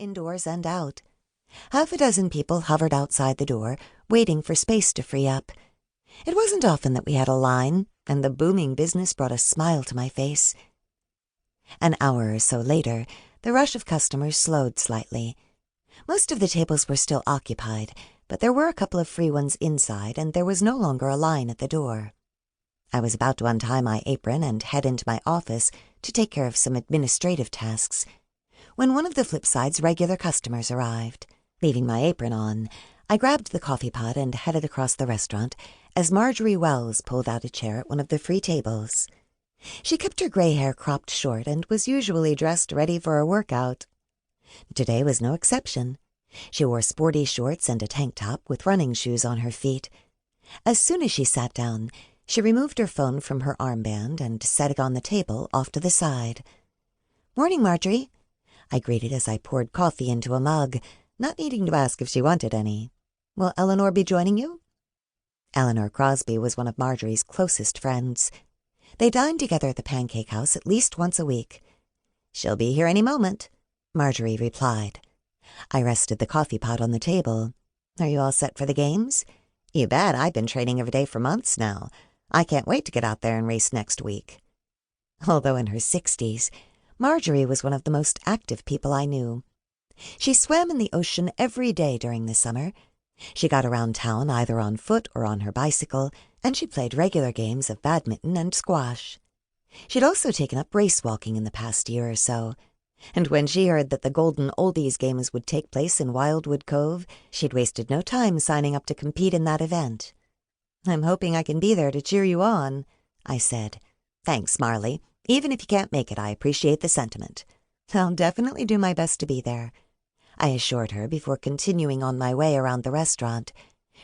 indoors and out. Half a dozen people hovered outside the door, waiting for space to free up. It wasn't often that we had a line, and the booming business brought a smile to my face. An hour or so later, the rush of customers slowed slightly. Most of the tables were still occupied, but there were a couple of free ones inside, and there was no longer a line at the door. I was about to untie my apron and head into my office to take care of some administrative tasks, when one of the Flipside's regular customers arrived. Leaving my apron on, I grabbed the coffee pot and headed across the restaurant as Marjorie Wells pulled out a chair at one of the free tables. She kept her gray hair cropped short and was usually dressed ready for a workout. Today was no exception. She wore sporty shorts and a tank top with running shoes on her feet. As soon as she sat down, she removed her phone from her armband and set it on the table off to the side. "Morning, Marjorie," I greeted as I poured coffee into a mug, not needing to ask if she wanted any. "Will Eleanor be joining you?" Eleanor Crosby was one of Marjorie's closest friends. They dined together at the Pancake House at least once a week. "She'll be here any moment," Marjorie replied. I rested the coffee pot on the table. "Are you all set for the games?" "You bet. I've been training every day for months now. I can't wait to get out there and race next week." Although in her 60s, Marjorie was one of the most active people I knew. She swam in the ocean every day during the summer. She got around town either on foot or on her bicycle, and she played regular games of badminton and squash. She'd also taken up race walking in the past year or so, and when she heard that the Golden Oldies games would take place in Wildwood Cove, she'd wasted no time signing up to compete in that event. "I'm hoping I can be there to cheer you on," I said. "Thanks, Marley. Even if you can't make it, I appreciate the sentiment." "I'll definitely do my best to be there," I assured her before continuing on my way around the restaurant,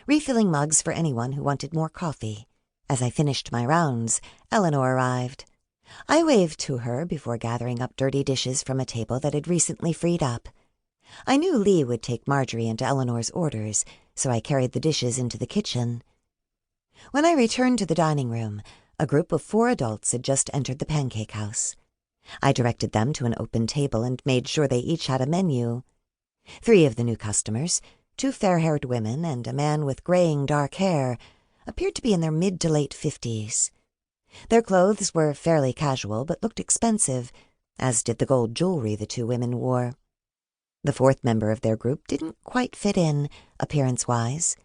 refilling mugs for anyone who wanted more coffee. As I finished my rounds, Eleanor arrived. I waved to her before gathering up dirty dishes from a table that had recently freed up. I knew Lee would take Marjorie and Eleanor's orders, so I carried the dishes into the kitchen. When I returned to the dining room, a group of 4 adults had just entered the Pancake House. I directed them to an open table and made sure they each had a menu. 3 of the new customers, 2 fair-haired women and a man with graying dark hair, appeared to be in their mid to late 50s. Their clothes were fairly casual but looked expensive, as did the gold jewelry the 2 women wore. The 4th member of their group didn't quite fit in, appearance-wise.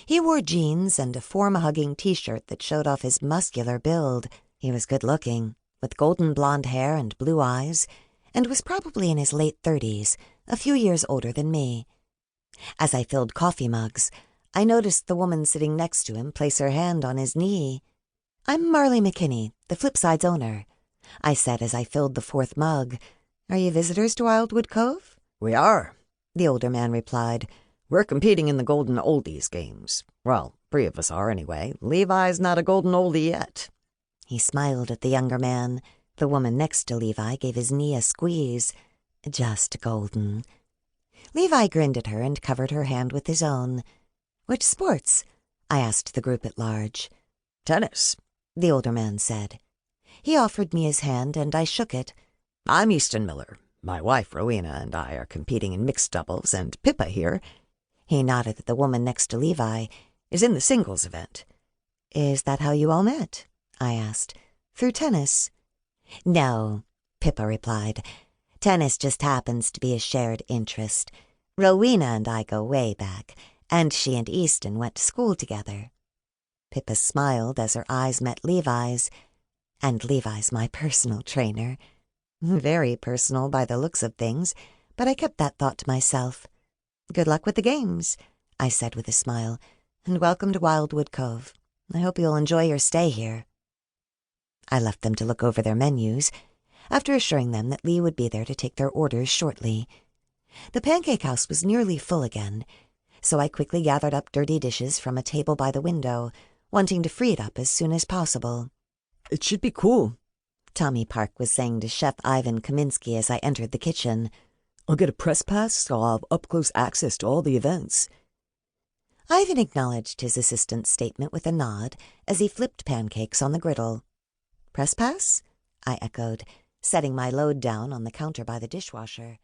He wore jeans and a form-hugging T-shirt that showed off his muscular build. He was good-looking, with golden blonde hair and blue eyes, and was probably in his late 30s, a few years older than me. As I filled coffee mugs, I noticed the woman sitting next to him place her hand on his knee. "I'm Marley McKinney, the Flipside's owner," I said as I filled the 4th mug. "Are you visitors to Wildwood Cove?" "We are," the older man replied. "We're competing in the Golden Oldies games. Well, 3 of us are anyway. Levi's not a Golden Oldie yet." He smiled at the younger man. The woman next to Levi gave his knee a squeeze. "Just golden." Levi grinned at her and covered her hand with his own. "Which sports?" I asked the group at large. "Tennis," the older man said. He offered me his hand, and I shook it. "I'm Easton Miller. My wife, Rowena, and I are competing in mixed doubles, and Pippa here," he nodded at the woman next to Levi, "is in the singles event." "Is that how you all met?" I asked. "Through tennis?" "No," Pippa replied. "Tennis just happens to be a shared interest. Rowena and I go way back, and she and Easton went to school together." Pippa smiled as her eyes met Levi's. "And Levi's my personal trainer." Very personal by the looks of things, but I kept that thought to myself. "Good luck with the games," I said with a smile, "and welcome to Wildwood Cove. I hope you'll enjoy your stay here." I left them to look over their menus, after assuring them that Lee would be there to take their orders shortly. The Pancake House was nearly full again, so I quickly gathered up dirty dishes from a table by the window, wanting to free it up as soon as possible. "It should be cool," Tommy Park was saying to Chef Ivan Kaminsky as I entered the kitchen. "I'll get a press pass so I'll have up-close access to all the events." Ivan acknowledged his assistant's statement with a nod as he flipped pancakes on the griddle. "Press pass?" I echoed, setting my load down on the counter by the dishwasher.